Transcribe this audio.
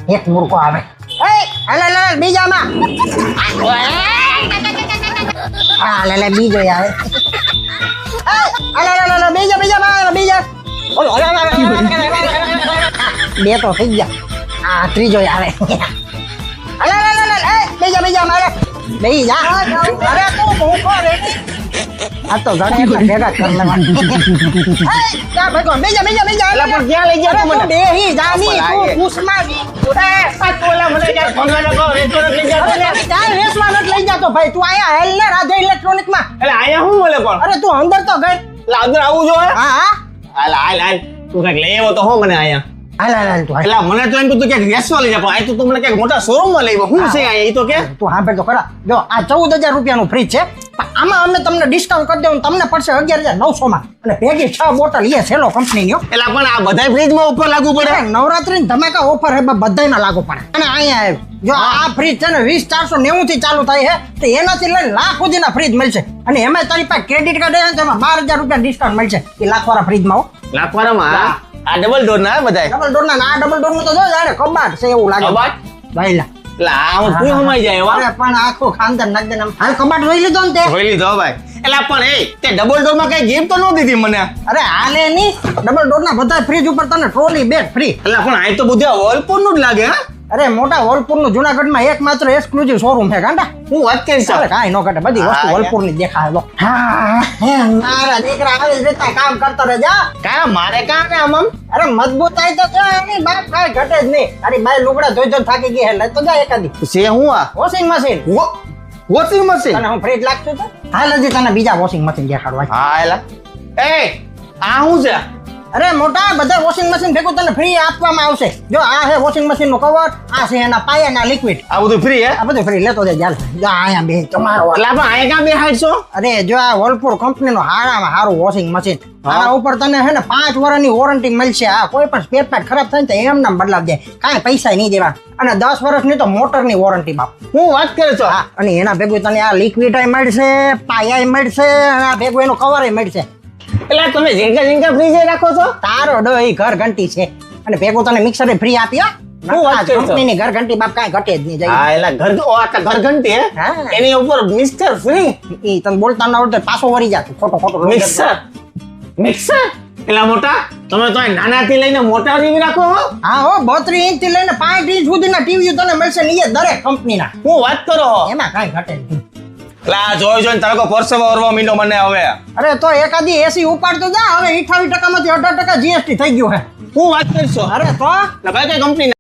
એક મૂર્ખો આવે લે બીજામાં હા લે બીજો આવે બીજા બે તો થઈ ગયા આ ત્રીજો આવે બીજા અરે તું ભૂખો રે આ તો ઘરે ભેગા કર લેવાનું બીજા પણ ક્યાં લઈ ગયા મને બેહી જાની તું પૂછમાં ચાલ રેસમાં નથી લઈ જાતો ભાઈ તું આયા હેલ ને રાધે ઇલેક્ટ્રોનિક માં એટલે આયા હું મળે પણ અરે તું અંદર તો ગઈ એટલે અંદર આવું જોઈએ હા હાલ તું કઈક લઈ આવ્યો તો હો મને આયા હાલ તું એટલે મને તો એમ તું ક્યાંક રેસવા લઈ જા પણ આ તો મને ક્યાંક મોટા શોરૂમ માં લઈ હું છે આયા એ તો કે તું સાંભળ તો ખરા જો આ 14000 રૂપિયાનું ફ્રીજ છે આમાં અમે તમને ડિસ્કાઉન્ટ કરી દેવું તમને પડશે 11900 માં અને ભેગી 6 બોટલ એ સેલો કંપનીની એટલે પણ આ બધા ફ્રીજ માં ઉપર લાગુ પડે નવરાત્રી ધમાકા ઓફર હે બધાયમાં લાગુ પડે અને અહીંયા જો આ ફ્રીજ છે ને 20490 થી ચાલુ થાય છે તો એનાથી લઈને લાખ સુધીના ફ્રીજ મળશે અને એમાં તારી પાસે ક્રેડિટ કાર્ડ છે તેમાં 12000 રૂપિયા ડિસ્કાઉન્ટ મળશે એ લાખવાળા ફ્રીજમાં લાખવાળામાં આ ડબલ ડોર ના બધા ડબલ ડોર ના ડબલ ડોર નું તો જો જાણે કબાટ છે એવું લાગે કબાટ ભાઈલા એટલે આમાં તું સમાઈ જાય અરે પણ આખો ખાનદાન નાખ દે હાલ કબાટ જોઈ લીધો ને તે જોઈ લીધો ભાઈ એટલે પણ તે ડબલ ડોર માં કઈ ગિફ્ટ તો ન દીધી મને અરે હાલે ની ડબલ ડોર ના બધા ફ્રીજ ઉપર તને ટ્રોલી બેગ ફ્રી એટલે પણ આ તો બધું વર્લપૂલ નું જ લાગે હા અરે મોટા વર્લપૂલ નું જુનાગઢમાં એકમાત્ર એક્સક્લુઝિવ શોરૂમ છે ગાંડા હું વાત કરીશ અરે કાઈ નો ઘટે બધી વસ્તુ વર્લપૂલ ની દેખાય લો હા મારા દીકરા આવી રીતે કામ કરતો રહેજા કા મારે કા ને આમ અરે મજબૂતાઈ તો છે એની બાપ કાઈ ઘટે જ નહીં અરે બાઈ લુગડા ધોઈ થાકી ગઈ હે લે તો જા એકાદી છે હું આ વોશિંગ મશીન વોશિંગ મશીન તને હું ફ્રીજ લાગતું તો હાલ હજી તને બીજા વોશિંગ મશીન દેખાડવા હા એલા એ આ હું છે અરે મોટા બધા વોશિંગ મશીન ભેગું તને ફ્રી આપવામાં આવશે જો આ છે વોશિંગ મશીન નું કવર આ છે એના પાયાના લિક્વિડ આ બધું ફ્રી હે આ બધું ફ્રી લેતો જાય ચાલ જો અહીંયા બે તમારો એટલે પણ આયા ક્યાં બેહાડશો અરે જો આ વર્લપૂલ કંપની નું હારામાં હારું વોશિંગ મશીન આના ઉપર તને હે ને 5 વર્ષની વોરંટી મળશે આ કોઈ પણ સ્પેર પાર્ટ ખરાબ થાય ને તો એમ નામ બદલાવ જાય કાંઈ પૈસા નહીં દેવા અને 10 વર્ષની તો મોટરની વોરંટી બાપ હું વાત કરે છો હા અને એના ભેગું તને આ લિક્વિડ મળશે પાયા મળશે અને આ ભેગું એનું કવર મળશે એટલે તમે ઝીંકા ફ્રીજ રાખો છો તારો ડો એ ઘર ઘંટી છે અને ભેગું તને મિક્સર ફ્રી આપ્યો હું વાત કરું છું. કંપનીની ઘર ઘંટી બાપ કાંઈ ઘટે જ નહીં જાય હા એલા ઘર ઘંટી હે હા. એની ઉપર મિક્સર ફ્રી ઈ તને બોલતા ન આવડે પાછો વળી જા ખોટો મિક્સર એલા મોટા તમે તો નાનાથી લઈને મોટા ટીવી રાખો હો હા હો 32 ઇંચ થી લઈને 5 ઇંચ સુધીના ટીવી તને મળશે ને એ દરેક કંપનીના હું વાત કરો એમાં કાંઈ ઘટે જ નહીં લા જોઈને તારો પરસેવો ઓરવા મીંડો મને હવે અરે તો એકાદી એસી ઉપાડતો જા હવે 28% માંથી 18% જીએસટી થઈ ગયું હે હું વાત કરશો અરે તો ભાઈ કઈ કંપની